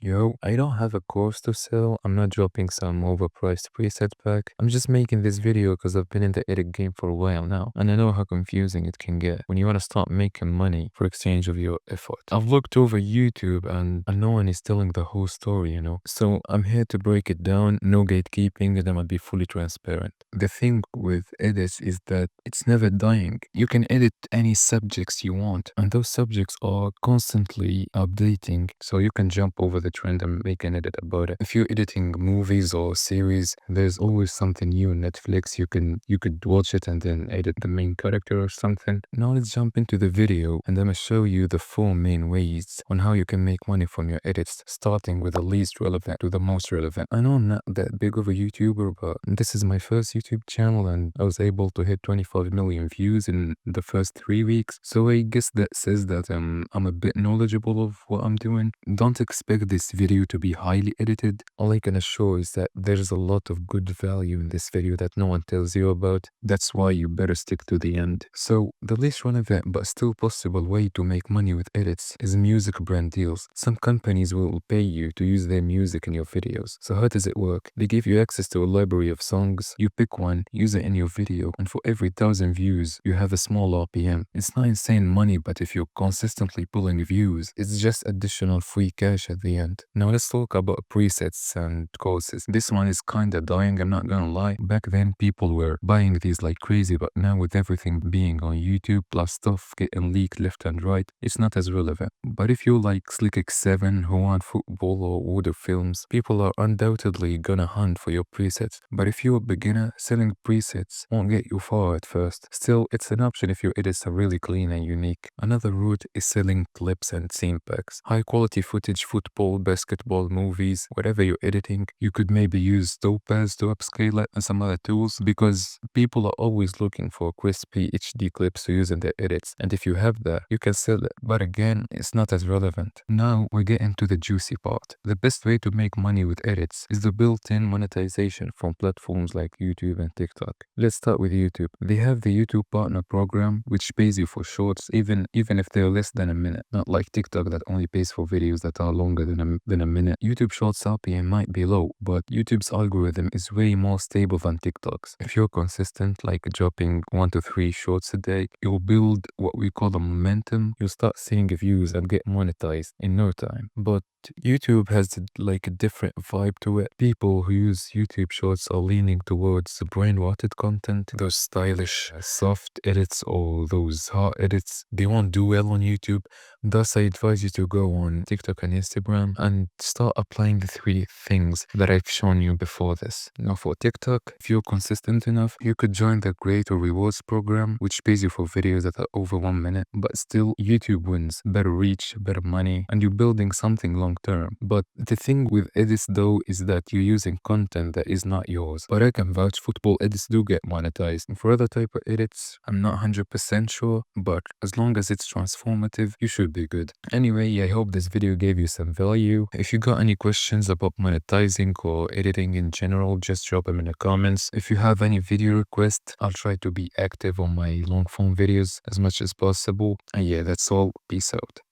Yo, I don't have a course to sell. I'm not dropping some overpriced preset pack. I'm just making this video because I've been in the edit game for a while now, and I know how confusing it can get when you want to start making money for exchange of your effort. I've looked over YouTube and no one is telling the whole story. So I'm here to break it down, no gatekeeping, and I'm gonna be fully transparent. The thing with edits is that it's never dying. You can edit any subjects you want, and those subjects are constantly updating, so you can jump over the trend and make an edit about it. If you're editing movies or series, there's always something new on Netflix. You could watch it and then edit the main character or something. Now let's jump into the video, and I'm gonna show you the 4 main ways on how you can make money from your edits, starting with the least relevant to the most relevant. I know I'm not that big of a YouTuber, but this is my first YouTube channel, and I was able to hit 25 million views in the first 3 weeks. So I guess that says that I'm a bit knowledgeable of what I'm doing. Don't expect this video to be highly edited. All I can assure is that there's a lot of good value in this video that no one tells you about. That's why you better stick to the end. So the least relevant but still possible way to make money with edits is music brand deals. Some companies will pay you to use their music in your videos. So how does it work? They give you access to a library of songs. You pick one, use it in your video, and for every 1,000 views, you have a small RPM. It's not insane money, but if you're consistently pulling views, it's just additional free cash at the end. Now let's talk about presets and courses. This one is kinda dying, I'm not gonna lie. Back then, people were buying these like crazy, but now with everything being on YouTube, plus stuff getting leaked left and right, it's not as relevant. But if you like Slick X7, who want football or Wood of Films, people are undoubtedly gonna hunt for your presets. But if you're a beginner, selling presets won't get you far at first. Still, it's an option if your edits are really clean and unique. Another route is selling clips and scene packs. High quality footage, football, basketball, movies, whatever you're editing. You could maybe use Topaz to upscale it and some other tools, because people are always looking for crispy HD clips to use in their edits. And if you have that, you can sell it. But again, it's not as relevant. Now we're getting to the juicy part. The best way to make money with edits is the built-in monetization from platforms like YouTube and TikTok. Let's start with YouTube. They have the YouTube Partner Program, which pays you for shorts, even if they're less than a minute. Not like TikTok that only pays for videos that are longer than a minute. YouTube Shorts RPM might be low, but YouTube's algorithm is way more stable than TikTok's. If you're consistent, like dropping 1 to 3 shorts a day, you'll build what we call a momentum. You'll start seeing views and get monetized in no time. But YouTube has like a different vibe to it. People who use YouTube Shorts are leaning towards brain-rotted content, those stylish, soft edits or those hard edits. They won't do well on YouTube. Thus, I advise you to go on TikTok and Instagram and start applying the 3 things that I've shown you before this. Now for TikTok, if you're consistent enough, you could join the Creator Rewards program, which pays you for videos that are over 1 minute, but still YouTube wins. Better reach, better money, and you're building something long term. But the thing with edits though is that you're using content that is not yours. But I can vouch football edits do get monetized. And for other type of edits, I'm not 100% sure, but as long as it's transformative, you should be good. Anyway, I hope this video gave you some value. If you got any questions about monetizing or editing in general, just drop them in the comments. If you have any video requests, I'll try to be active on my long form videos as much as possible. And yeah, that's all. Peace out.